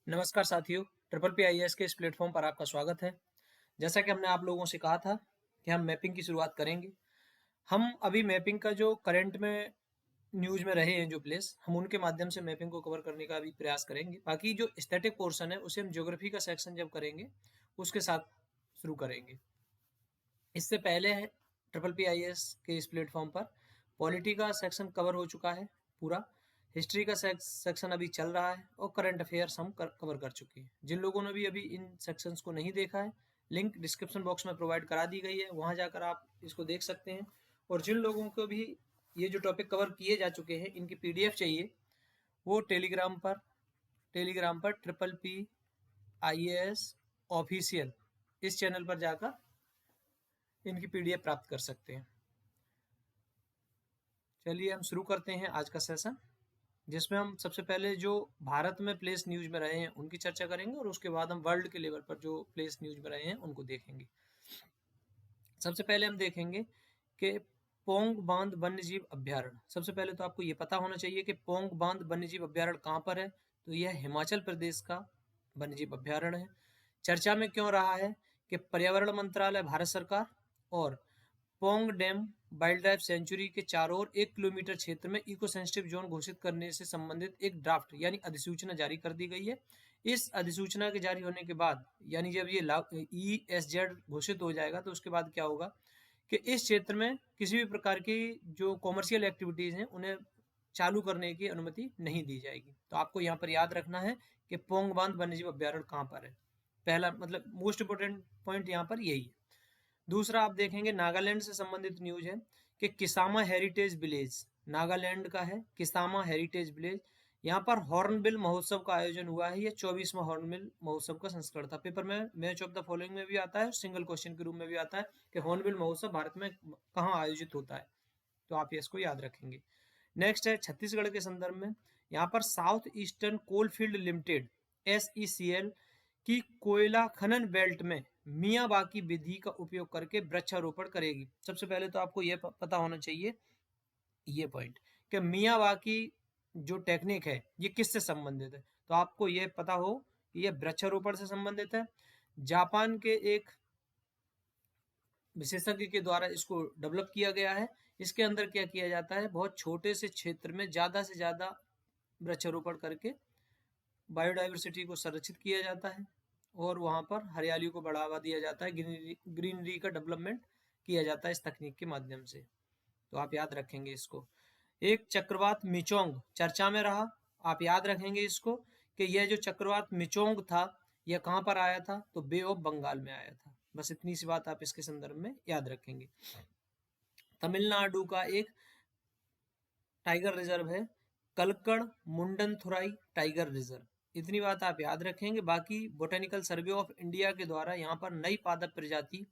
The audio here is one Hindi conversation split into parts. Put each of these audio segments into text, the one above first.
नमस्कार साथियों, ट्रिपल पी आई एस के इस प्लेटफॉर्म पर आपका स्वागत है। जैसा कि हमने आप लोगों से कहा था कि हम मैपिंग की शुरुआत करेंगे। हम अभी मैपिंग का जो करंट में न्यूज़ में रहे हैं जो प्लेस, हम उनके माध्यम से मैपिंग को कवर करने का भी प्रयास करेंगे। बाकी जो स्टैटिक पोर्शन है उसे हम ज्योग्राफी का सेक्शन जब करेंगे उसके साथ शुरू करेंगे। इससे पहले है ट्रिपल पी आई एस के इस प्लेटफॉर्म पर पॉलिटी का सेक्शन कवर हो चुका है पूरा। हिस्ट्री का सेक्शन अभी चल रहा है और करंट अफेयर्स हम कवर कर चुके हैं। जिन लोगों ने भी अभी इन सेक्शंस को नहीं देखा है, लिंक डिस्क्रिप्शन बॉक्स में प्रोवाइड करा दी गई है, वहां जाकर आप इसको देख सकते हैं। और जिन लोगों को भी ये जो टॉपिक कवर किए जा चुके हैं इनकी पीडीएफ चाहिए, वो टेलीग्राम पर triple P I S official इस चैनल पर जाकर इनकी पीडीएफ प्राप्त कर सकते हैं। चलिए हम शुरू करते हैं आज का सेशन, जिसमें हम सबसे पहले जो भारत में प्लेस न्यूज में रहे हैं उनकी चर्चा करेंगे और उसके बाद हम वर्ल्ड के लेवल पर जो प्लेस न्यूज में रहे हैं उनको देखेंगे। सबसे पहले हम देखेंगे कि पोंग बांध वन्यजीव अभ्यारण्य। सबसे पहले तो आपको ये पता होना चाहिए कि पोंग बांध वन्यजीव अभ्यारण्य कहाँ पर है। तो यह हिमाचल प्रदेश का वन्यजीव अभ्यारण्य है। चर्चा में क्यों रहा है कि पर्यावरण मंत्रालय, भारत सरकार और Pong dam wild life sanctuary के चारों ओर 1 किलोमीटर क्षेत्र में इको सेंसिटिव जोन घोषित करने से संबंधित एक ड्राफ्ट यानी अधिसूचना जारी कर दी गई है। इस अधिसूचना के जारी होने के बाद यानी जब ये ESZ घोषित हो जाएगा तो उसके बाद क्या होगा कि इस क्षेत्र में किसी भी प्रकार की जो कॉमर्शियल एक्टिविटीज हैं उन्हें चालू करने की अनुमति नहीं दी जाएगी। तो आपको यहाँ पर याद रखना है कि पोंग बांध वन्यजीव अभ्यारण्य कहाँ पर है। पहला मतलब मोस्ट इंपोर्टेंट पॉइंट यहाँ पर यही है। दूसरा आप देखेंगे नागालैंड से संबंधित न्यूज है कि किसामा हेरिटेज विलेज, नागालैंड का है किसामा हेरिटेज विलेज। यहाँ पर हॉर्नबिल महोत्सव का आयोजन हुआ है। ये 24वां हॉर्नबिल महोत्सव का संस्करण था। पेपर में मैच ऑफ द फॉलोइंग में भी आता है, सिंगल क्वेश्चन के रूप में भी आता है कि हॉर्नबिल महोत्सव भारत में कहाँ आयोजित होता है। तो आप इसको याद रखेंगे। नेक्स्ट है छत्तीसगढ़ के संदर्भ में, यहाँ पर south eastern coalfield limited SECL की कोयला खनन बेल्ट में मियावाकी विधि का उपयोग करके वृक्षारोपण करेगी। सबसे पहले तो आपको यह पता होना चाहिए ये पॉइंट कि मियावाकी जो टेक्निक है ये किससे संबंधित है। तो आपको यह पता हो कि यह वृक्षारोपण से संबंधित है। जापान के एक विशेषज्ञ के द्वारा इसको डेवलप किया गया है। इसके अंदर क्या किया जाता है, बहुत छोटे से क्षेत्र में ज्यादा से ज्यादा वृक्षारोपण करके बायोडाइवर्सिटी को संरक्षित किया जाता है और वहां पर हरियाली को बढ़ावा दिया जाता है, ग्रीनरी का डेवलपमेंट किया जाता है इस तकनीक के माध्यम से। तो आप याद रखेंगे इसको। एक चक्रवात मिचोंग चर्चा में रहा, आप याद रखेंगे इसको कि यह जो चक्रवात मिचोंग था यह कहां पर आया था, तो बे ऑफ बंगाल में आया था। बस इतनी सी बात आप इसके संदर्भ में याद रखेंगे। तमिलनाडु का एक टाइगर रिजर्व है कलकड़ मुंडनथुराई टाइगर रिजर्व। इतनी बात आप याद रखेंगे। बाकी बोटेनिकल सर्वे ऑफ इंडिया के द्वारा यहाँ पर नई पादप प्रजाति,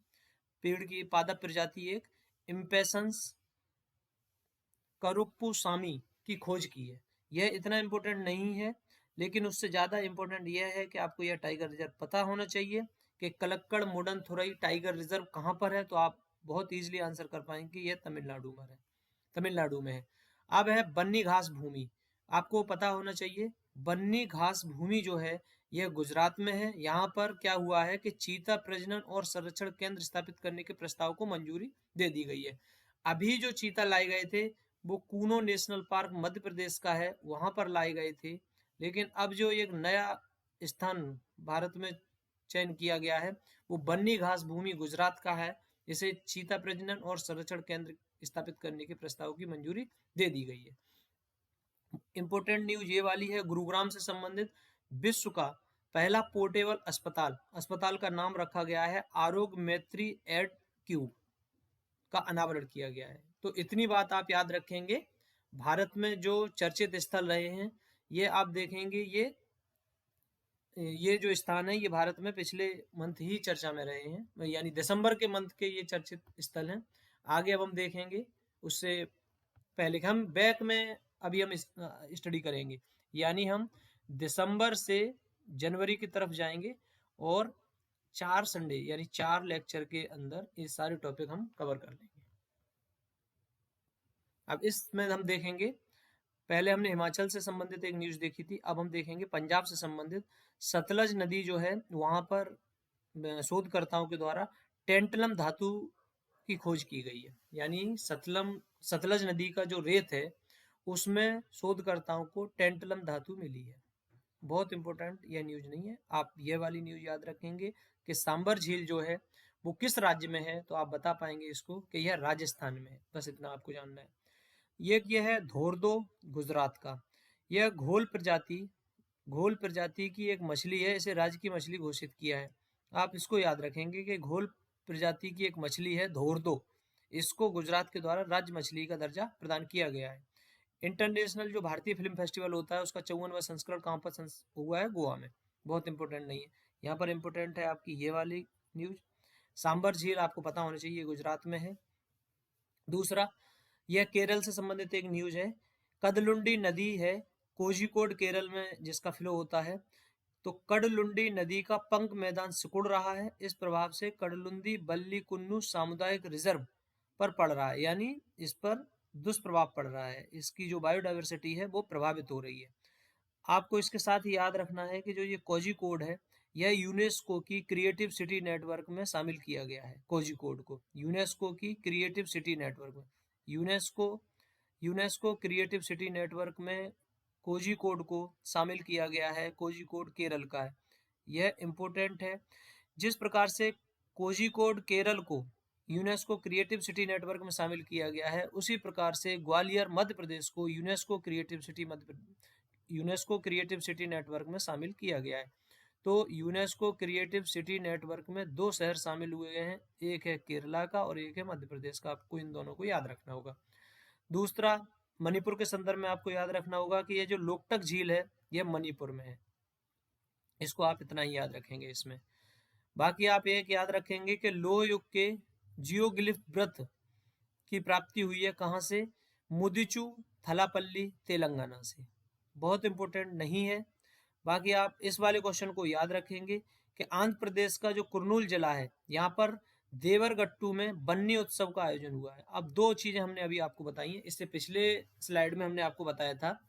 पेड़ की पादप प्रजाति एक इम्पेशंस करुप्पुसामी की खोज की है। यह इतना इंपॉर्टेंट नहीं है, लेकिन उससे ज्यादा इंपॉर्टेंट यह है कि आपको यह टाइगर रिजर्व पता होना चाहिए कि कलक्कड़ मुंडनथुराई टाइगर रिजर्व कहाँ पर है। तो आप बहुत इजीली आंसर कर पाएंगे यह तमिलनाडु में है। अब है बन्नी घास भूमि। आपको पता होना चाहिए बन्नी घास भूमि जो है यह गुजरात में है। यहाँ पर क्या हुआ है कि चीता प्रजनन और संरक्षण केंद्र स्थापित करने के प्रस्ताव को मंजूरी दे दी गई है। अभी जो चीता लाए गए थे वो कूनो नेशनल पार्क मध्य प्रदेश का है, वहां पर लाए गए थे। लेकिन अब जो एक नया स्थान भारत में चयन किया गया है वो बन्नी घास भूमि गुजरात का है। इसे चीता प्रजनन और संरक्षण केंद्र स्थापित करने के प्रस्ताव की मंजूरी दे दी गई है। इंपोर्टेंट न्यूज ये वाली है गुरुग्राम से संबंधित, विश्व का पहला पोर्टेबल अस्पताल का नाम रखा गया है आरोग्य मैत्री एड क्यूब का अनावरण किया गया है। तो इतनी बात आप याद रखेंगे। भारत में जो चर्चित स्थल रहे हैं ये आप देखेंगे, ये जो स्थान है ये भारत में पिछले मंथ ही चर्चा में रहे हैं, यानी दिसंबर के मंथ के ये चर्चित स्थल हैं। आगे अब हम देखेंगे, उससे पहले हम बैक में अभी हम स्टडी करेंगे, यानी हम दिसंबर से जनवरी की तरफ जाएंगे और 4 संडे यानी 4 लेक्चर के अंदर ये सारे टॉपिक हम कवर कर लेंगे। अब इसमें हम देखेंगे पहले हमने हिमाचल से संबंधित एक न्यूज देखी थी, अब हम देखेंगे पंजाब से संबंधित। सतलज नदी जो है वहां पर शोधकर्ताओं के द्वारा टेंटलम धातु की खोज की गई है। यानी सतलज नदी का जो रेत है उसमें शोधकर्ताओं को टेंटलम धातु मिली है। बहुत इंपॉर्टेंट यह न्यूज नहीं है, आप ये वाली न्यूज याद रखेंगे कि सांबर झील जो है वो किस राज्य में है, तो आप बता पाएंगे इसको कि यह राजस्थान में है। बस इतना आपको जानना है। ये है धोरदो, गुजरात का। यह घोल प्रजाति की एक मछली है, इसे राज्य की मछली घोषित किया है। आप इसको याद रखेंगे कि घोल प्रजाति की एक मछली है धोरदो, इसको गुजरात के द्वारा राज्य मछली का दर्जा प्रदान किया गया है। इंटरनेशनल जो भारतीय फिल्म फेस्टिवल होता है उसका 54वां संस्करण कहाँ पर हुआ है? गोवा में। बहुत इंपॉर्टेंट नहीं है, यहाँ पर इंपॉर्टेंट है आपकी ये वाली न्यूज। सांबर झील आपको पता होना चाहिए, गुजरात में है। दूसरा, यह केरल से संबंधित एक न्यूज है। कदलुंडी नदी है कोझिकोड केरल में जिसका फ्लो होता है, तो कडलुंडी नदी का पंक मैदान सिकुड़ रहा है। इस प्रभाव से कडलुंदी बल्ली कुन्नू सामुदायिक रिजर्व पर पड़ रहा है, यानी इस पर दुष्प्रभाव पड़ रहा है, इसकी जो बायोडाइवर्सिटी है वो प्रभावित हो रही है। आपको इसके साथ ही याद रखना है कि जो ये कोझिकोड है यह यूनेस्को की क्रिएटिव सिटी नेटवर्क में शामिल किया गया है। कोझिकोड को यूनेस्को की क्रिएटिव सिटी नेटवर्क में, यूनेस्को क्रिएटिव सिटी नेटवर्क में कोझिकोड को शामिल किया गया है। कोझिकोड केरल का है, यह इंपॉर्टेंट है। जिस प्रकार से कोझिकोड केरल को यूनेस्को क्रिएटिव सिटी नेटवर्क में शामिल किया गया है, उसी प्रकार से ग्वालियर मध्य प्रदेश को यूनेस्को क्रिएटिव सिटी नेटवर्क में शामिल किया गया है। तो यूनेस्को क्रिएटिव सिटी नेटवर्क में 2 शहर शामिल हुए हैं, एक है केरला का और एक है मध्य प्रदेश का। आपको इन दोनों को याद रखना होगा। दूसरा, मणिपुर के संदर्भ में आपको याद रखना होगा कि ये जो लोकटक झील है यह मणिपुर में है। इसको आप इतना ही याद रखेंगे इसमें। बाकी आप एक याद रखेंगे कि लोह युग के जियोग्लिफ व्रत की प्राप्ति हुई है कहाँ से? मुदिचू थलापल्ली तेलंगाना से। बहुत इंपॉर्टेंट नहीं है। बाकी आप इस वाले क्वेश्चन को याद रखेंगे कि आंध्र प्रदेश का जो कुर्नूल जिला है यहाँ पर देवरगट्टू में बन्नी उत्सव का आयोजन हुआ है। अब 2 चीजें हमने अभी आपको बताई हैं। इससे पिछले स्लाइड में हमने आपको बताया था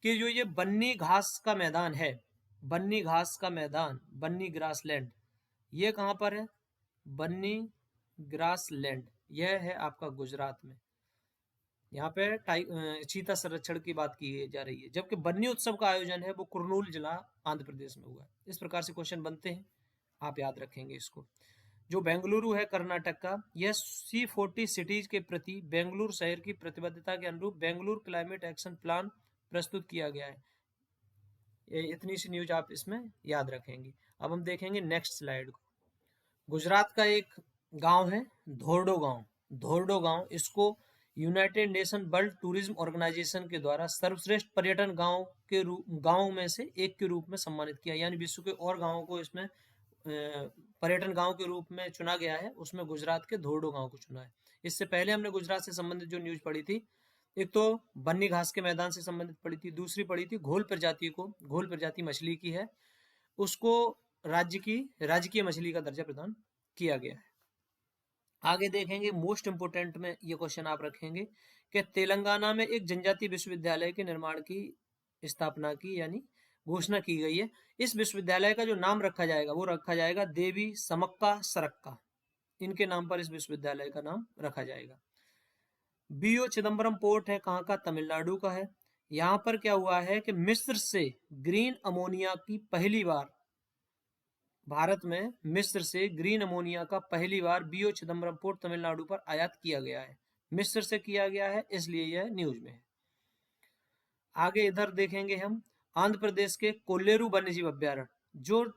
कि जो ये बन्नी घास का मैदान है, बन्नी घास का मैदान, बन्नी ग्रास लैंड, ये कहाँ पर है? बन्नी ग्रास लैंड, यह है आपका गुजरात में। यहाँ पे चीता संरक्षण की बात की जा रही है, जबकि बन्नी उत्सव का आयोजन है वो कुर्नूल जिला आंध्र प्रदेश में हुआ है। इस प्रकार से क्वेश्चन बनते हैं, आप याद रखेंगे इसको। जो बेंगलुरु है कर्नाटक का, यह C40 सिटीज के प्रति बेंगलुरु शहर की प्रतिबद्धता के अनुरूप बेंगलुरु क्लाइमेट एक्शन प्लान प्रस्तुत किया गया है। इतनी सी न्यूज आप इसमें याद रखेंगे। अब हम देखेंगे नेक्स्ट स्लाइड को। गुजरात का एक गांव है धोरडो गांव। धोरडो गांव, इसको united nation world tourism organisation के द्वारा सर्वश्रेष्ठ पर्यटन गांव में से एक के रूप में सम्मानित किया, यानी विश्व के और गांवों को इसमें पर्यटन गांव के रूप में चुना गया है, उसमें गुजरात के धोरडो गांव को चुना है। इससे पहले हमने गुजरात से संबंधित जो न्यूज पढ़ी थी, एक तो बन्नी घास के मैदान से संबंधित पढ़ी थी, दूसरी पढ़ी थी घोल प्रजाति मछली की है, उसको राजकीय मछली का दर्जा प्रदान किया गया है। आगे देखेंगे, मोस्ट इंपोर्टेंट में ये क्वेश्चन आप रखेंगे कि तेलंगाना में एक जनजातीय विश्वविद्यालय के निर्माण की स्थापना की यानी घोषणा की गई है। इस विश्वविद्यालय का जो नाम रखा जाएगा वो रखा जाएगा देवी समक्का सरक्का, इनके नाम पर इस विश्वविद्यालय का नाम रखा जाएगा। बीओ चिदम्बरम पोर्ट है कहाँ का? तमिलनाडु का है। यहाँ पर क्या हुआ है कि मिस्र से ग्रीन अमोनिया की पहली बार, भारत में मिस्र से ग्रीन अमोनिया का पहली बार बीओ चिदम्बरम पोर्ट तमिलनाडु पर आयात किया गया है। मिस्र से किया गया है, इसलिए यह न्यूज में है। आगे इधर देखेंगे हम, आंध्र प्रदेश के कोल्लेरू वन्यजीव अभ्यारण्य जो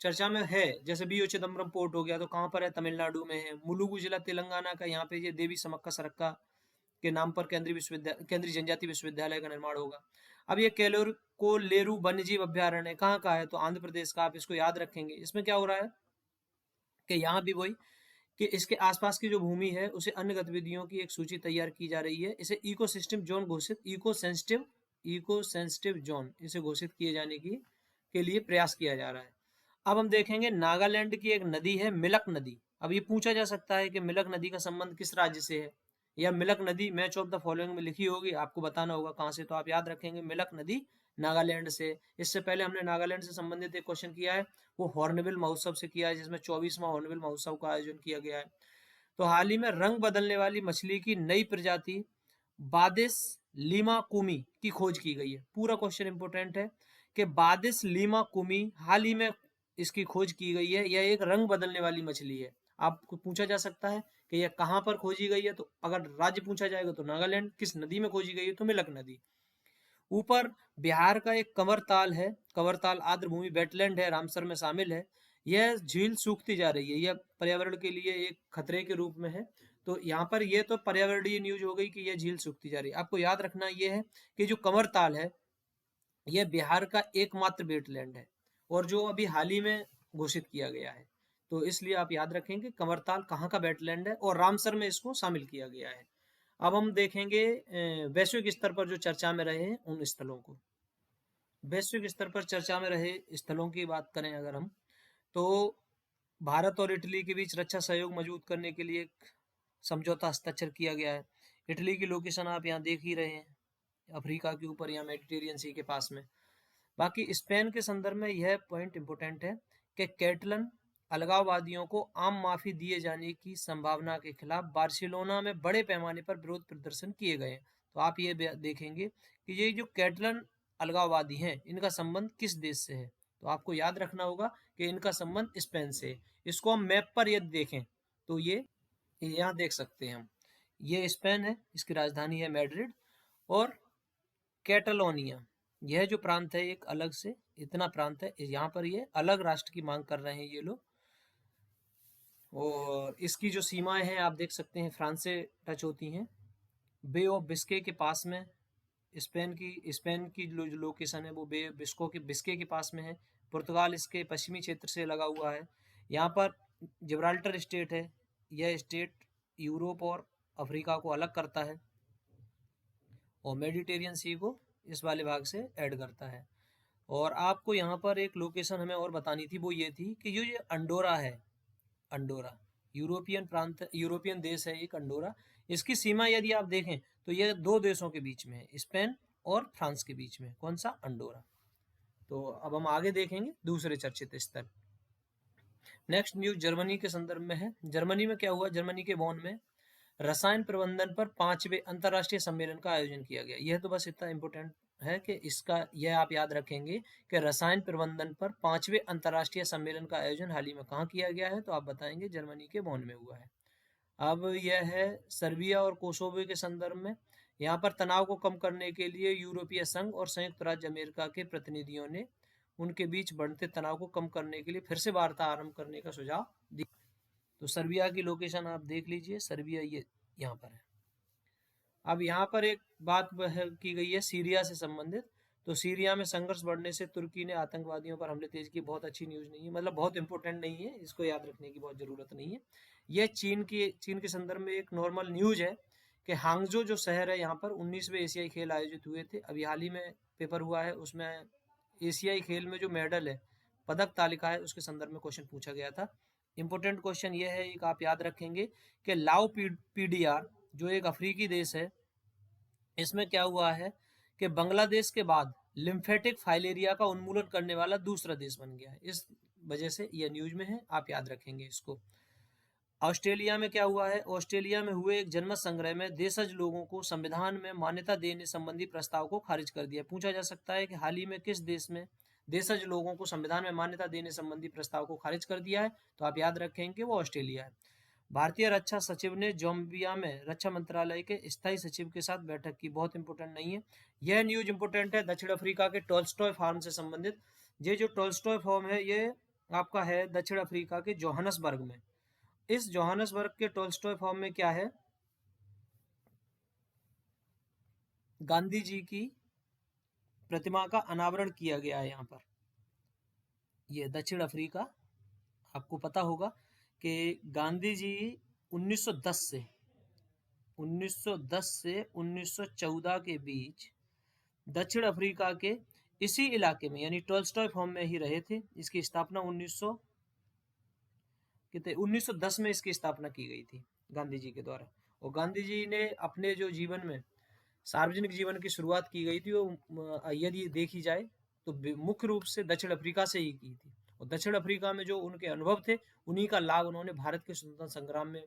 चर्चा में है, जैसे बीओ चिदम्बरम पोर्ट हो गया तो कहाँ पर है? तमिलनाडु में है। मुलुगु जिला तेलंगाना का, यहाँ पे ये देवी समक्का सरक्का के नाम पर केंद्रीय जनजातीय विश्वविद्यालय का निर्माण होगा। अब ये कोल्लेरू वन्यजीव अभ्यारण्य कहाँ का है? तो आंध्र प्रदेश का। आप इसको याद रखेंगे। इसमें क्या हो रहा है कि यहाँ भी वही कि इसके आसपास की जो भूमि है उसे अन्य गतिविधियों की एक सूची तैयार की जा रही है। इसे ecosystem zone eco sensitive zone इसे घोषित किए जाने के लिए प्रयास किया जा रहा है। अब हम देखेंगे नागालैंड की एक नदी है मिलक नदी। अब ये पूछा जा सकता है कि मिलक नदी का संबंध किस राज्य से है? या मिलक नदी मैच ऑफ द फॉलोइंग में लिखी होगी, आपको बताना होगा कहाँ से, तो आप याद रखेंगे मिलक नदी नागालैंड से। इससे पहले हमने नागालैंड से संबंधित एक क्वेश्चन किया है, वो हॉर्नबिल महोत्सव से किया है, जिसमें 24वां हॉर्नबिल महोत्सव का आयोजन किया गया है। तो हाल ही में रंग बदलने वाली मछली की नई प्रजाति बादिस लीमा कुमी की खोज की गई है। पूरा क्वेश्चन इंपोर्टेंट है कि बादिस लीमा कुमी हाल ही में इसकी खोज की गई है। यह एक रंग बदलने वाली मछली है। आपको पूछा जा सकता है कि यह कहाँ पर खोजी गई है, तो अगर राज्य पूछा जाएगा तो नागालैंड, किस नदी में खोजी गई है तो मिलक नदी। ऊपर बिहार का एक कंवर ताल है, कंवर ताल आर्द्र भूमि वेटलैंड है, रामसर में शामिल है। यह झील सूखती जा रही है, यह पर्यावरण के लिए एक खतरे के रूप में है। तो यहाँ पर ये तो पर्यावरणीय न्यूज हो गई कि यह झील सूखती जा रही है। आपको याद रखना यह है कि जो कंवर ताल है यह बिहार का एकमात्र वेटलैंड है और जो अभी हाल ही में घोषित किया गया है। तो इसलिए आप याद रखेंगे कंवरताल कहाँ का वेटलैंड है और रामसर में इसको शामिल किया गया है। अब हम देखेंगे वैश्विक स्तर पर जो चर्चा में रहे हैं उन स्थलों को। वैश्विक स्तर पर चर्चा में रहे स्थलों की बात करें अगर हम, तो भारत और इटली के बीच रक्षा सहयोग मजबूत करने के लिए एक समझौता हस्ताक्षर किया गया है। इटली की लोकेशन आप यहाँ देख ही रहे हैं, अफ्रीका के ऊपर या मेडिटेरियन सी के पास में। बाकी स्पेन के संदर्भ में यह पॉइंट इंपोर्टेंट है कि कैटलन अलगाववादियों को आम माफी दिए जाने की संभावना के खिलाफ बार्सिलोना में बड़े पैमाने पर विरोध प्रदर्शन किए गए। तो आप ये देखेंगे कि ये जो कैटलन अलगाववादी हैं इनका संबंध किस देश से है, तो आपको याद रखना होगा कि इनका संबंध स्पेन से। इसको हम मैप पर यदि देखें तो ये यहाँ देख सकते हैं हम, ये स्पेन है, इसकी राजधानी है मैड्रिड, और कैटलोनिया यह जो प्रांत है एक अलग से इतना प्रांत है, यहाँ पर ये अलग राष्ट्र की मांग कर रहे हैं ये लोग। और इसकी जो सीमाएं हैं आप देख सकते हैं फ्रांस से टच होती हैं, बे ऑफ बिस्के के पास में। स्पेन की जो लोकेशन है वो बे बिस्को के बिस्के के पास में है। पुर्तगाल इसके पश्चिमी क्षेत्र से लगा हुआ है। यहाँ पर जिब्राल्टर स्टेट है, यह स्टेट यूरोप और अफ्रीका को अलग करता है और मेडिटेरियन सी को इस वाले भाग से ऐड करता है। और आपको यहाँ पर एक लोकेशन हमें और बतानी थी, वो ये थी कि जो ये अंडोरा है, अंडोरा यूरोपियन प्रांत, यूरोपियन देश है एक अंडोरा। इसकी सीमा यदि आप देखें तो ये दो देशों के बीच में है, स्पेन और फ्रांस के बीच में। कौन सा? अंडोरा। तो अब हम आगे देखेंगे दूसरे चर्चित स्थल। नेक्स्ट न्यूज जर्मनी के संदर्भ में है। जर्मनी में क्या हुआ? जर्मनी के बॉन में रसायन प्रबंधन पर 5वें अंतर्राष्ट्रीय सम्मेलन का आयोजन किया गया। यह तो बस इतना इंपोर्टेंट है कि इसका यह आप याद रखेंगे कि रसायन प्रबंधन पर 5वें अंतर्राष्ट्रीय सम्मेलन का आयोजन हाल ही में कहाँ किया गया है, तो आप बताएंगे जर्मनी के बॉन में हुआ है। अब यह है सर्बिया और कोसोवो के संदर्भ में। यहाँ पर तनाव को कम करने के लिए यूरोपीय संघ और संयुक्त राज्य अमेरिका के प्रतिनिधियों ने उनके बीच बढ़ते तनाव को कम करने के लिए फिर से वार्ता आरंभ करने का सुझाव दिया। तो सर्बिया की लोकेशन आप देख लीजिए, सर्बिया ये यहाँ पर है। अब यहाँ पर एक बात की गई है सीरिया से संबंधित। तो सीरिया में संघर्ष बढ़ने से तुर्की ने आतंकवादियों पर हमले तेज किए। बहुत अच्छी न्यूज नहीं है, मतलब बहुत इंपॉर्टेंट नहीं है, इसको याद रखने की बहुत जरूरत नहीं है। यह चीन के संदर्भ में एक नॉर्मल न्यूज है कि हांगजो जो शहर है यहाँ पर 19वें एशियाई खेल आयोजित हुए थे। अभी हाल ही में पेपर हुआ है, उसमें एशियाई खेल में जो मेडल है, पदक तालिका है, उसके संदर्भ में क्वेश्चन पूछा गया था। इंपॉर्टेंट क्वेश्चन ये है, एक आप याद रखेंगे कि लाओ पीडीआर जो एक अफ्रीकी देश है, इसमें क्या हुआ है कि बांग्लादेश के बाद लिम्फेटिक फाइलेरिया का उन्मूलन करने वाला दूसरा देश बन गया है। इस वजह से यह न्यूज में है, आप याद रखेंगे इसको। ऑस्ट्रेलिया में क्या हुआ है? ऑस्ट्रेलिया में हुए एक जनमत संग्रह में देशज लोगों को संविधान में मान्यता देने संबंधी प्रस्ताव को खारिज कर दिया। पूछा जा सकता है कि हाल ही में किस देश में देशज लोगों को संविधान में मान्यता देने संबंधी प्रस्ताव को खारिज कर दिया है, तो आप याद रखेंगे वो ऑस्ट्रेलिया है। भारतीय रक्षा सचिव ने जाम्बिया में रक्षा मंत्रालय के स्थायी सचिव के साथ बैठक की। बहुत इंपोर्टेंट नहीं है, यह न्यूज इंपोर्टेंट है दक्षिण अफ्रीका के टोल्स्टॉय फार्म से संबंधित। ये जो टोल्स्टॉय फार्म है ये आपका है दक्षिण अफ्रीका के जोहानसबर्ग में। इस जोहानसबर्ग के टोल्स्टॉय फार्म में क्या है? गांधी जी की प्रतिमा का अनावरण किया गया है यहाँ पर। ये दक्षिण अफ्रीका, आपको पता होगा कि गांधी जी 1910 से 1914 के बीच दक्षिण अफ्रीका के इसी इलाके में यानी टोल्स्टॉय फार्म में ही रहे थे। इसकी स्थापना 1910 में इसकी स्थापना की गई थी गांधी जी के द्वारा। और गांधी जी ने अपने जो जीवन में सार्वजनिक जीवन की शुरुआत की गई थी वो यदि देखी जाए तो मुख्य रूप से दक्षिण अफ्रीका से ही की थी। और दक्षिण अफ्रीका में जो उनके अनुभव थे उन्हीं का लाभ उन्होंने भारत के स्वतंत्रता संग्राम में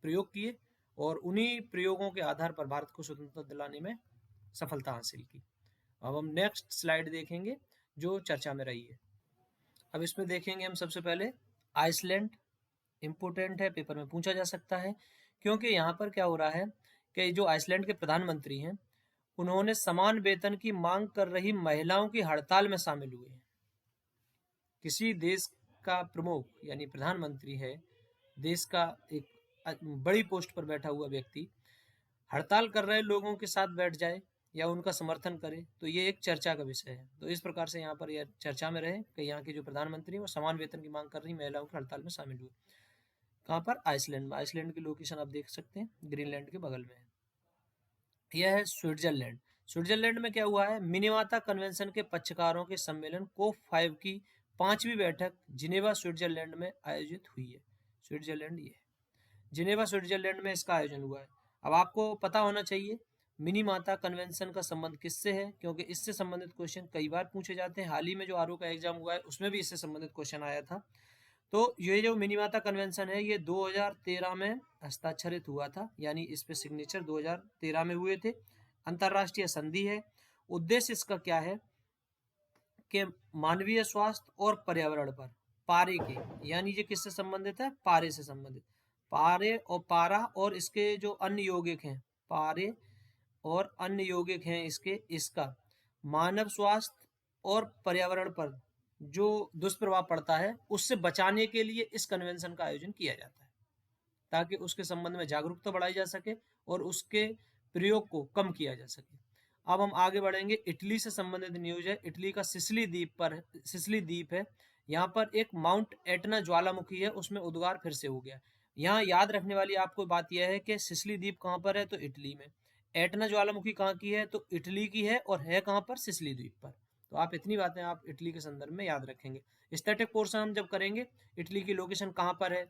प्रयोग किए और उन्हीं प्रयोगों के आधार पर भारत को स्वतंत्रता दिलाने में सफलता हासिल की। अब हम नेक्स्ट स्लाइड देखेंगे जो चर्चा में रही है। अब इसमें देखेंगे हम सबसे पहले आइसलैंड। इम्पोर्टेंट है, पेपर में पूछा जा सकता है, क्योंकि यहाँ पर क्या हो रहा है कि जो आइसलैंड के प्रधानमंत्री हैं उन्होंने समान वेतन की मांग कर रही महिलाओं की हड़ताल में शामिल हुए हैं। किसी देश का प्रमुख यानी प्रधानमंत्री है, देश का एक बड़ी पोस्ट पर बैठा हुआ व्यक्ति हड़ताल कर रहे लोगों के साथ बैठ जाए या उनका समर्थन करे तो ये एक चर्चा का विषय है। तो इस प्रकार से यहाँ पर यह चर्चा में रहे कि यहाँ के जो प्रधानमंत्री हैं वो समान वेतन की मांग कर रही महिलाओं की हड़ताल में शामिल हुए। कहाँ पर? आइसलैंड में। आइसलैंड की लोकेशन आप देख सकते हैं, ग्रीनलैंड के बगल में है। यह है स्विट्जरलैंड। स्विट्जरलैंड में क्या हुआ है, मिनिमाता कन्वेंशन के पक्षकारों के सम्मेलन COP5 की 5वीं बैठक जिनेवा स्विट्जरलैंड में आयोजित हुई है। स्विट्जरलैंड ये जिनेवा स्विट्जरलैंड में इसका आयोजन हुआ है। अब आपको पता होना चाहिए मिनिमाता कन्वेंशन का संबंध किससे है, क्योंकि इससे संबंधित क्वेश्चन कई बार पूछे जाते हैं। हाल ही में जो आरओ का एग्जाम हुआ है उसमें भी इससे संबंधित क्वेश्चन आया था। तो ये जो मिनिमाता कन्वेंशन है ये 2013 में हस्ताक्षरित हुआ था, यानी इस पे सिग्नेचर 2013 में हुए थे। अंतरराष्ट्रीय संधि है। उद्देश्य इसका क्या है कि मानवीय स्वास्थ्य और पर्यावरण पर पारे के, यानी ये किससे संबंधित है? पारे से संबंधित। पारे और पारा और इसके जो अन्य यौगिक हैं, पारे और अन्य यौगिक हैं इसका मानव स्वास्थ्य और पर्यावरण पर जो दुष्प्रभाव पड़ता है उससे बचाने के लिए इस कन्वेंशन का आयोजन किया जाता है, ताकि उसके संबंध में जागरूकता बढ़ाई जा सके और उसके प्रयोग को कम किया जा सके। अब हम आगे बढ़ेंगे। इटली से संबंधित न्यूज है। इटली का सिसिली द्वीप है। यहाँ पर एक माउंट एटना ज्वालामुखी है, उसमें उद्गार फिर से हो गया। यहाँ याद रखने वाली आपको बात यह है कि सिसिली द्वीप कहाँ पर है? तो इटली में। एटना ज्वालामुखी कहाँ की है? तो इटली की है, और है कहाँ पर? सिसिली द्वीप पर। तो आप इतनी बातें आप इटली के संदर्भ में याद रखेंगे। स्टैटिक पोर्शन हम जब करेंगे, इटली की लोकेशन कहाँ पर है,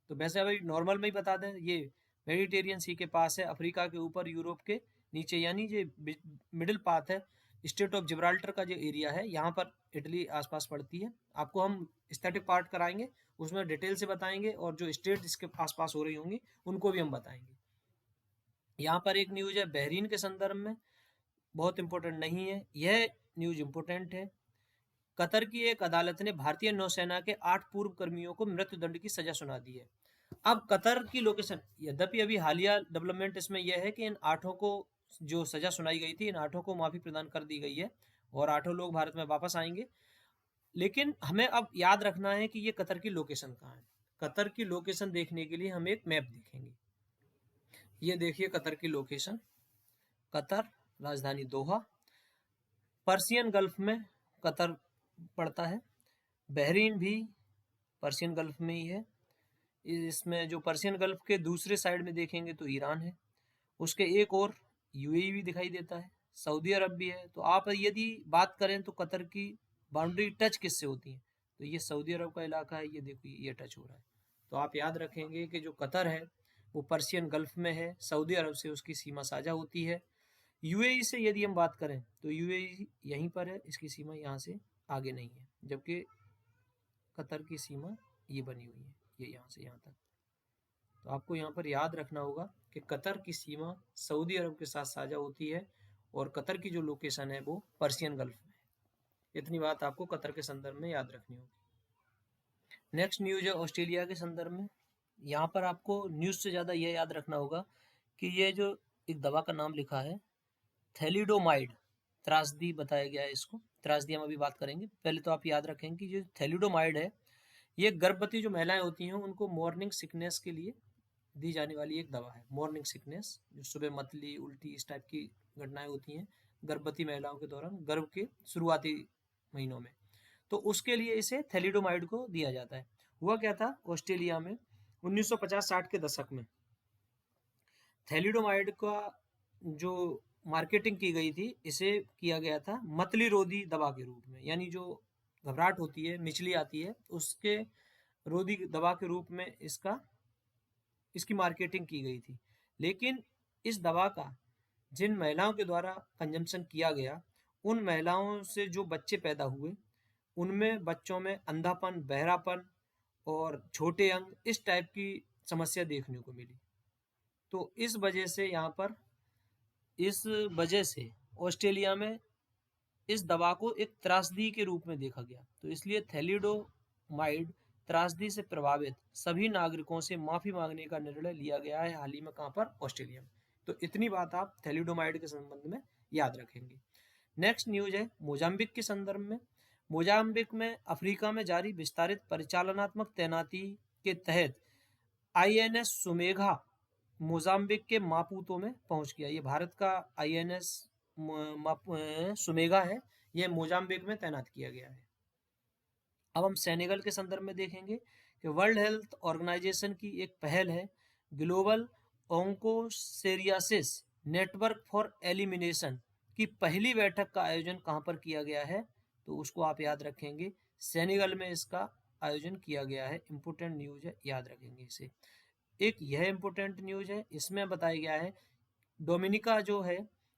तो वैसे अभी नॉर्मल में ही बता दें, ये मेडिटेरियन सी के पास है, अफ्रीका के ऊपर, यूरोप के नीचे, यानी ये मिडिल पाथ है। स्टेट ऑफ जिब्राल्टर का जो एरिया है यहाँ पर इटली आसपास पड़ती है। आपको हम स्टैटिक पार्ट कराएंगे, उसमें डिटेल से बताएंगे, और जो स्टेट इसके आसपास हो रही होंगी उनको भी हम बताएंगे। यहाँ पर एक न्यूज है बहरीन के संदर्भ में, बहुत इंपॉर्टेंट नहीं है, यह न्यूज इंपॉर्टेंट है। कतर की एक अदालत ने भारतीय नौसेना के 8 पूर्व कर्मियों को मृत्युदंड की सजा सुना दी है। अब कतर की लोकेशन, यद्यपि अभी हालिया डेवलपमेंट इसमें यह है कि इन 8 को जो सजा सुनाई गई थी, इन 8 को माफी प्रदान कर दी गई है और 8 लोग भारत में वापस आएंगे। लेकिन हमें अब याद रखना है कि ये कतर की लोकेशन कहाँ है। कतर की लोकेशन देखने के लिए हम एक मैप देखेंगे। ये देखिए कतर की लोकेशन, कतर, राजधानी दोहा, पर्शियन गल्फ में कतर पड़ता है। बहरीन भी पर्शियन गल्फ में ही है। इसमें जो पर्शियन गल्फ के दूसरे साइड में देखेंगे तो ईरान है, उसके एक और यूएई भी दिखाई देता है, सऊदी अरब भी है। तो आप यदि बात करें तो कतर की बाउंड्री टच किससे होती है, तो ये सऊदी अरब का इलाका है, ये देखिए ये टच हो रहा है। तो आप याद रखेंगे कि जो कतर है वो पर्शियन गल्फ में है, सऊदी अरब से उसकी सीमा साझा होती है। यूएई से यदि हम बात करें तो यूएई यहीं पर है, इसकी सीमा यहाँ से आगे नहीं है, जबकि कतर की सीमा ये बनी हुई है, ये यहाँ से यहाँ तक। तो आपको यहाँ पर याद रखना होगा कि कतर की सीमा सऊदी अरब के साथ साझा होती है और कतर की जो लोकेशन है वो पर्शियन गल्फ में है। इतनी बात आपको कतर के संदर्भ में याद रखनी होगी। नेक्स्ट न्यूज है ऑस्ट्रेलिया के संदर्भ में। यहाँ पर आपको न्यूज से ज़्यादा यह याद रखना होगा कि ये जो एक दवा का नाम लिखा है थैलिडोमाइड, त्रासदी बताया गया है इसको, त्रासदी हम अभी बात करेंगे। पहले तो आप याद रखेंगे कि जो थैलिडोमाइड है ये गर्भवती जो महिलाएं होती हैं उनको मॉर्निंग सिकनेस के लिए दी जाने वाली एक दवा है। मॉर्निंग सिकनेस, जो सुबह मतली, उल्टी, इस टाइप की घटनाएं होती हैं गर्भवती महिलाओं के दौरान, गर्भ के शुरुआती महीनों में, तो उसके लिए इसे थैलिडोमाइड को दिया जाता है। हुआ क्या था ऑस्ट्रेलिया में 1950-60 के दशक में थैलिडोमाइड का जो मार्केटिंग की गई थी, इसे किया गया था मतली रोधी दवा के रूप में, यानी जो घबराहट होती है, मिचली आती है, उसके रोधी दवा के रूप में इसकी मार्केटिंग की गई थी। लेकिन इस दवा का जिन महिलाओं के द्वारा कंजम्पशन किया गया, उन महिलाओं से जो बच्चे पैदा हुए, उनमें बच्चों में अंधापन, बहरापन और छोटे अंग इस टाइप की समस्या देखने को मिली। तो इस वजह से यहाँ पर इस वजह से ऑस्ट्रेलिया में इस दवा को एक त्रासदी के रूप में देखा गया। तो इसलिए थैलिडोमाइड त्रासदी से प्रभावित सभी नागरिकों से माफी मांगने का निर्णय लिया गया है हाल ही में। कहाँ पर? ऑस्ट्रेलिया में। तो इतनी बात आप थैलिडोमाइड के संबंध में याद रखेंगे। नेक्स्ट न्यूज है मोजाम्बिक के संदर्भ में। मोजाम्बिक में अफ्रीका में जारी विस्तारित परिचालनात्मक तैनाती के तहत आईएनएस सुमेघा मोजाम्बिक के मापुतो में पहुंच गया। ये भारत का आईएनएस सुमेघा है, यह मोजाम्बिक में तैनात किया गया है। अब हम सेनेगल के संदर्भ में देखेंगे कि वर्ल्ड हेल्थ ऑर्गेनाइजेशन की एक पहल है ग्लोबल ओंकोसेरियासिस नेटवर्क फॉर एलिमिनेशन की पहली बैठक का आयोजन कहाँ पर किया गया है? तो उसको आप याद रखेंगे, सेनेगल में इसका आयोजन किया गया है। इंपोर्टेंट न्यूज है, याद रखेंगे इसे। एक यह इंपोर्टेंट न्यूज है, इसमें बताया गया है डोमिनिका जो है,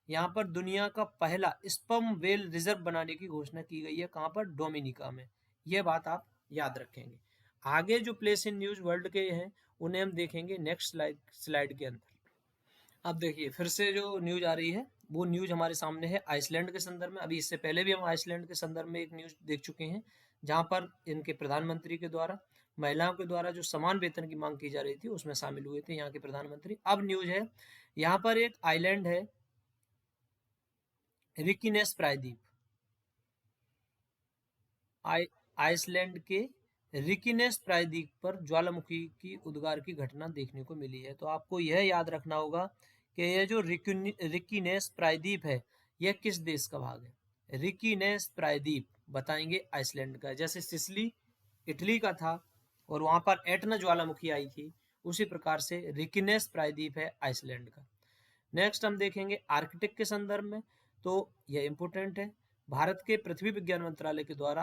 यहाँ पर दुनिया का पहला स्पर्म वेल रिजर्व बनाने की घोषणा की गई है। कहाँ पर? डोमिनिका में। यह बात आप याद रखेंगे। आगे जो प्लेस इन न्यूज वर्ल्ड के हैं उन्हें हम देखेंगे नेक्स्ट स्लाइड के अंदर। अब देखिए फिर से जो न्यूज आ रही है वो न्यूज हमारे सामने है आइसलैंड के संदर्भ में। अभी इससे पहले भी हम आइसलैंड के संदर्भ में एक न्यूज देख चुके हैं, जहां पर इनके प्रधानमंत्री के द्वारा महिलाओं के द्वारा जो समान वेतन की मांग की जा रही थी उसमें शामिल हुए थे यहाँ के प्रधानमंत्री। अब न्यूज है, यहाँ पर एक आइलैंड है रिकीनेस प्रायद्वीप, आइसलैंड के रिकीनेस प्रायद्वीप पर ज्वालामुखी की उद्गार की घटना देखने को मिली है। तो आपको यह याद रखना होगा कि यह जो रिकीनेस प्रायद्वीप है यह किस देश का भाग है? रिकीनेस प्रायद्वीप बताएंगे आइसलैंड का। जैसे सिसिली इटली का था और वहां पर एटना ज्वालामुखी आई थी, उसी प्रकार से रिकीनेस प्रायद्वीप है आइसलैंड का। नेक्स्ट हम देखेंगे आर्कटिक के संदर्भ में। तो यह इंपोर्टेंट है, भारत के पृथ्वी विज्ञान मंत्रालय के द्वारा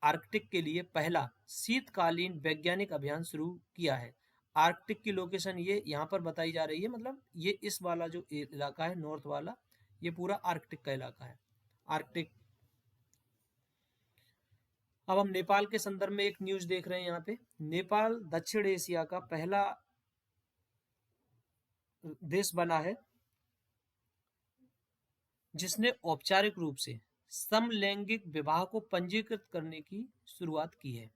आर्कटिक के लिए पहला शीतकालीन वैज्ञानिक अभियान शुरू किया है। आर्कटिक की लोकेशन ये यहाँ पर बताई जा रही है, मतलब ये इस वाला जो इलाका है नॉर्थ वाला, ये पूरा आर्कटिक का इलाका है, आर्कटिक। अब हम नेपाल के संदर्भ में एक न्यूज देख रहे हैं यहाँ पे। नेपाल दक्षिण एशिया का पहला देश बना है जिसने औपचारिक रूप से समलैंगिक विवाह को पंजीकृत करने की शुरुआत की है।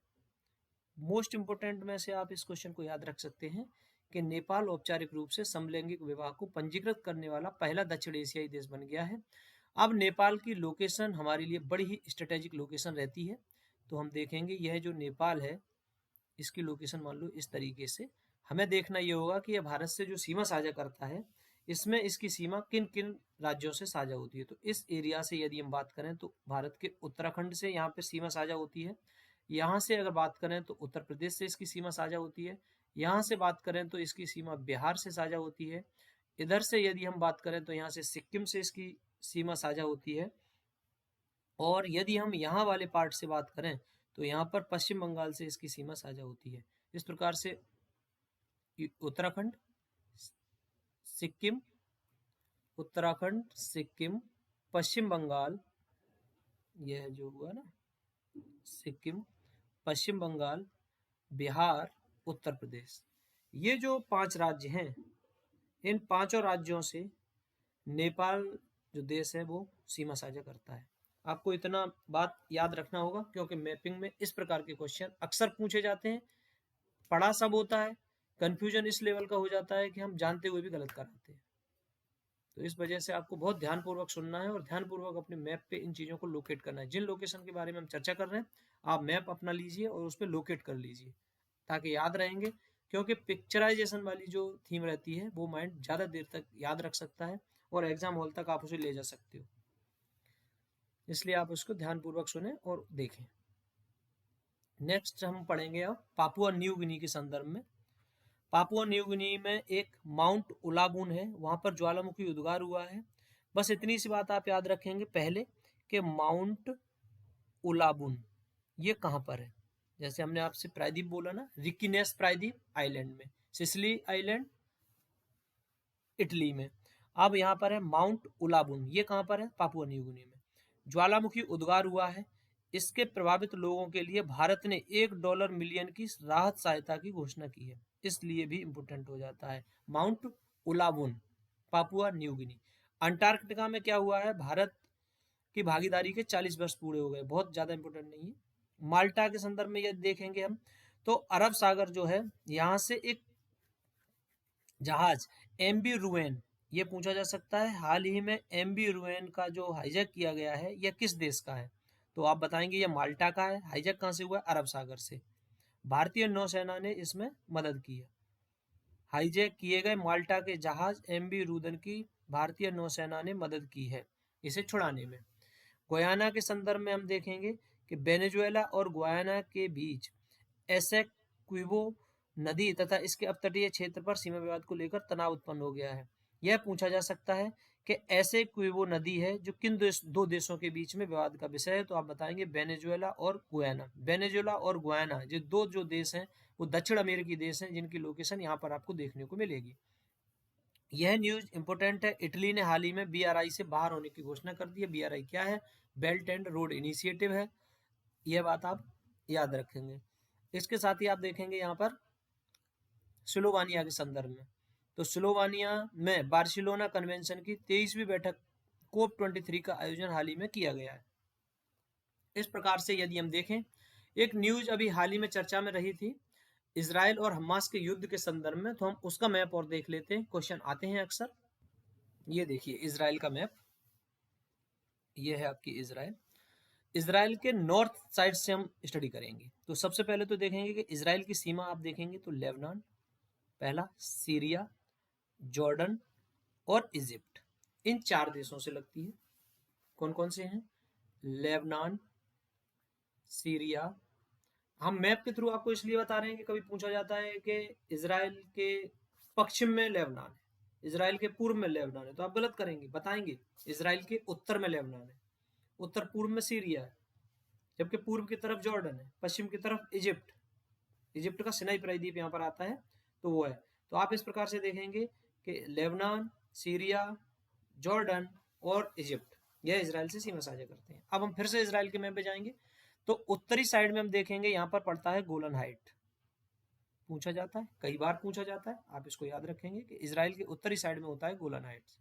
मोस्ट इंपोर्टेंट में से आप इस क्वेश्चन को याद रख सकते हैं कि नेपाल औपचारिक रूप से समलैंगिक विवाह को पंजीकृत करने वाला पहला दक्षिण एशियाई देश बन गया है। अब नेपाल की लोकेशन हमारे लिए बड़ी ही स्ट्रेटेजिक लोकेशन रहती है। तो हम देखेंगे यह जो नेपाल है इसकी लोकेशन मान लो इस तरीके से। हमें देखना ये होगा कि यह भारत से जो सीमा साझा करता है इसमें इसकी सीमा किन किन राज्यों से साझा होती है। तो इस एरिया से यदि हम बात करें तो भारत के उत्तराखंड से यहाँ पे सीमा साझा होती है। यहाँ से अगर बात करें तो उत्तर प्रदेश से इसकी सीमा साझा होती है। यहाँ से बात करें तो इसकी सीमा बिहार से साझा होती है। इधर से यदि हम बात करें तो यहाँ से सिक्किम से इसकी सीमा साझा होती है। और यदि हम यहाँ वाले पार्ट से बात करें तो यहाँ पर पश्चिम बंगाल से इसकी सीमा साझा होती है। इस प्रकार से उत्तराखंड, सिक्किम, उत्तराखंड, सिक्किम, पश्चिम बंगाल, यह जो हुआ ना सिक्किम, पश्चिम बंगाल, बिहार, उत्तर प्रदेश, ये जो 5 राज्य हैं, इन 5 राज्यों से नेपाल जो देश है वो सीमा साझा करता है। आपको इतना बात याद रखना होगा क्योंकि मैपिंग में इस प्रकार के क्वेश्चन अक्सर पूछे जाते हैं। पढ़ा सब होता है, कंफ्यूजन इस लेवल का हो जाता है कि हम जानते हुए भी गलत कराते हैं। तो इस वजह से आपको बहुत ध्यानपूर्वक सुनना है और ध्यानपूर्वक अपने मैप पे इन चीज़ों को लोकेट करना है। जिन लोकेशन के बारे में हम चर्चा कर रहे हैं आप मैप अपना लीजिए और उस पर लोकेट कर लीजिए ताकि याद रहेंगे, क्योंकि पिक्चराइजेशन वाली जो थीम रहती है वो माइंड ज़्यादा देर तक याद रख सकता है और एग्जाम हॉल तक आप उसे ले जा सकते हो। इसलिए आप उसको ध्यानपूर्वक सुने और देखें। नेक्स्ट हम पढ़ेंगे अब पापुआ न्यू गिनी के संदर्भ में। पापुआ न्यू गिनी में एक माउंट उलाबून है, वहां पर ज्वालामुखी उद्गार हुआ है। बस इतनी सी बात आप याद रखेंगे पहले कि माउंट उलाबून ये कहाँ पर है। जैसे हमने आपसे प्रायद्वीप बोला ना, रिकीनेस प्रायद्वीप आइलैंड में, सिसिली आइलैंड, इटली में। अब यहाँ पर है माउंट उलाबुन, ये कहाँ पर है? पापुआ न्यू गिनी में। ज्वालामुखी उद्गार हुआ है, इसके प्रभावित लोगों के लिए भारत ने $1 मिलियन की राहत सहायता की घोषणा की है, इसलिए भी इम्पोर्टेंट हो जाता है। Mount Ulawun, Papua New Guinea. Antarctica में क्या हुआ है? भारत की भागीदारी के 40 वर्ष पूरे हो गए, बहुत ज्यादा इंपोर्टेंट नहीं है। माल्टा के संदर्भ में यदि देखेंगे हम, तो अरब सागर जो है, यहाँ से एक जहाज एमबी रुएन, ये पूछा जा सकता है हाल ही में एमबी रुएन का जो हाईजैक किया गया है, यह किस देश का है? तो आप बताएंगे ये माल्टा का है। हाईजैक कहाँ से हुआ है? अरब सागर से। भारतीय नौसेना ने इसमें मदद की है। हाईजैक किए गए माल्टा के जहाज एमबी रुदन की भारतीय नौसेना ने मदद की है इसे छुड़ाने में। गुयाना के संदर्भ में हम देखेंगे कि वेनेजुएला और गुयाना के बीच एसेक्विबो नदी तथा इसके अपतटीय क्षेत्र पर सीमा विवाद को लेकर तनाव उत्पन्न हो गया है। यह पूछा जा सकता है कि एसेक्विबो नदी है जो किन दो देशों के बीच में विवाद का विषय है? तो आप बताएंगे वेनेजुएला और गुयाना। वेनेजुएला और गुयाना ये दो जो देश हैं वो दक्षिण अमेरिकी देश हैं, जिनकी लोकेशन यहाँ पर आपको देखने को मिलेगी। यह न्यूज इंपोर्टेंट है। इटली ने हाल ही में बीआरआई से बाहर होने की घोषणा कर दी है। बीआरआई क्या है? बेल्ट एंड रोड इनिशिएटिव है, यह बात आप याद रखेंगे। इसके साथ ही आप देखेंगे यहाँ पर स्लोवानिया के संदर्भ में, तो स्लोवानिया में बार्सिलोना कन्वेंशन की 23वीं बैठक COP23 का आयोजन हाल ही में किया गया है। इस प्रकार से यदि हम देखें, एक न्यूज अभी हाल ही में चर्चा में रही थी इजराइल और हमास के युद्ध के संदर्भ में, तो हम उसका मैप और देख लेते हैं। क्वेश्चन आते हैं अक्सर। ये देखिए इजराइल का मैप, ये है आपकी इजराइल। इजराइल के नॉर्थ साइड से हम स्टडी करेंगे। तो सबसे पहले तो देखेंगे कि इजराइल की सीमा आप देखेंगे तो लेबनान पहला, सीरिया, जॉर्डन और इजिप्ट, इन 4 देशों से लगती है। कौन कौन से हैं? Lebanon, Syria. हम मैप के थ्रू आपको इसलिए बता रहे हैं कि कभी पूछा जाता है कि इजराइल के पश्चिम में लेबनान है, इजराइल के पूर्व में लेबनान है, तो आप गलत करेंगे, बताएंगे इजराइल के उत्तर में लेबनान है, उत्तर पूर्व में सीरिया है, जबकि पूर्व की तरफ जॉर्डन है, पश्चिम की तरफ इजिप्ट, इजिप्ट का सिनाई प्रायद्वीप यहाँ पर आता है, तो वो है। तो आप इस प्रकार से देखेंगे कि लेबनान, सीरिया, जॉर्डन और इजिप्ट, यह इजराइल से सीमा साझा करते हैं। अब हम फिर से इजराइल के मैप पे जाएंगे, तो उत्तरी साइड में हम देखेंगे यहाँ पर पड़ता है गोलन हाइट, पूछा जाता है, कई बार पूछा जाता है, आप इसको याद रखेंगे कि इजराइल के उत्तरी साइड में होता है गोलन हाइट्स।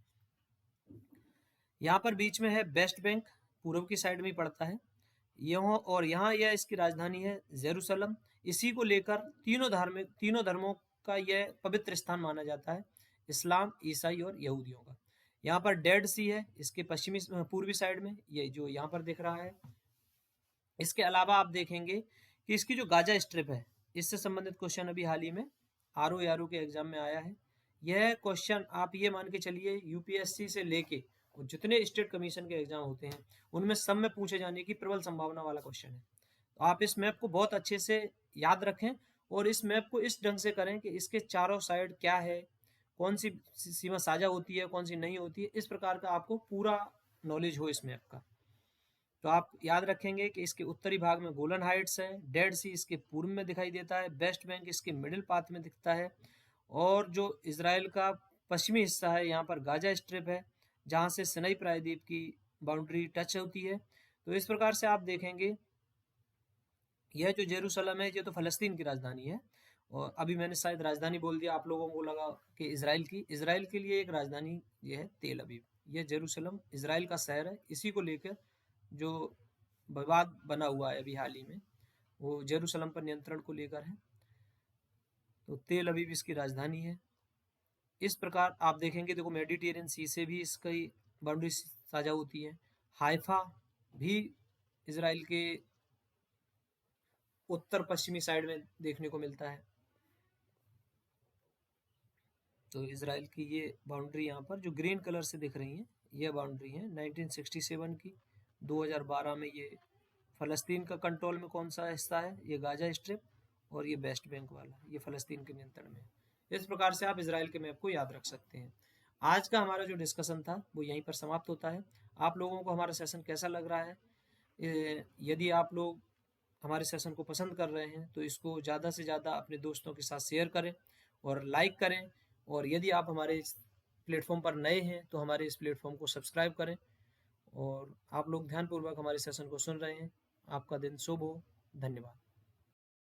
यहाँ पर बीच में है वेस्ट बैंक, पूर्व की साइड में पड़ता है यहाँ, और यहाँ यह इसकी राजधानी है जेरूसलम। इसी को लेकर तीनों धर्मों का यह पवित्र स्थान माना जाता है, इस्लाम, ईसाई और यहूदियों का। यहाँ पर डेड सी है इसके पश्चिमी पूर्वी साइड में, ये जो यहाँ पर दिख रहा है। इसके अलावा आप देखेंगे कि इसकी जो गाजा स्ट्रिप है, इससे संबंधित क्वेश्चन अभी हाल ही में आरओ के एग्जाम में आया है। यह क्वेश्चन आप ये मान के चलिए यूपीएससी से लेके और जितने स्टेट कमीशन के एग्जाम होते हैं उनमें सब में पूछे जाने की प्रबल संभावना वाला क्वेश्चन है। तो आप इस मैप को बहुत अच्छे से याद रखें और इस मैप को इस ढंग से करें कि इसके चारों साइड क्या है, कौन सी सीमा साझा होती है, कौन सी नहीं होती है, इस प्रकार का आपको पूरा नॉलेज हो इस मैप का। तो आप याद रखेंगे कि इसके उत्तरी भाग में गोलन हाइट्स है, डेड सी इसके पूर्व में दिखाई देता है, वेस्ट बैंक इसके मिडिल पाथ में दिखता है, और जो इसराइल का पश्चिमी हिस्सा है यहाँ पर गाजा स्ट्रिप है, जहाँ से सिनाई प्रायद्वीप की बाउंड्री टच होती है। तो इस प्रकार से आप देखेंगे यह जो जेरूसलम है ये तो फलस्तीन की राजधानी है, और अभी मैंने शायद राजधानी बोल दिया, आप लोगों को लगा कि इजराइल के लिए एक राजधानी ये है तेल अवीव। ये जेरूसलम इसराइल का शहर है, इसी को लेकर जो विवाद बना हुआ है अभी हाल ही में वो जेरूसलम पर नियंत्रण को लेकर है। तो तेल अवीव इसकी राजधानी है। इस प्रकार आप देखेंगे, देखो मेडिटेरियन सी से भी इसकी बाउंड्री साझा होती है। हाइफा भी इसराइल के उत्तर पश्चिमी साइड में देखने को मिलता है। तो इसराइल की ये बाउंड्री यहाँ पर जो ग्रीन कलर से दिख रही है, ये बाउंड्री है 1967 की। 2012 में ये फलस्तीन का कंट्रोल में कौन सा हिस्सा है? ये गाजा स्ट्रिप, और ये वेस्ट बैंक वाला ये फलस्तीन के नियंत्रण में है। इस प्रकार से आप इसराइल के मैप को याद रख सकते हैं। आज का हमारा जो डिस्कशन था वो यहीं पर समाप्त होता है। आप लोगों को हमारा सेशन कैसा लग रहा है? यदि आप लोग हमारे सेशन को पसंद कर रहे हैं तो इसको ज़्यादा से ज़्यादा अपने दोस्तों के साथ शेयर करें और लाइक करें, और यदि आप हमारे प्लेटफॉर्म पर नए हैं तो हमारे इस प्लेटफॉर्म को सब्सक्राइब करें। और आप लोग ध्यानपूर्वक हमारे सेशन को सुन रहे हैं। आपका दिन शुभ हो। धन्यवाद।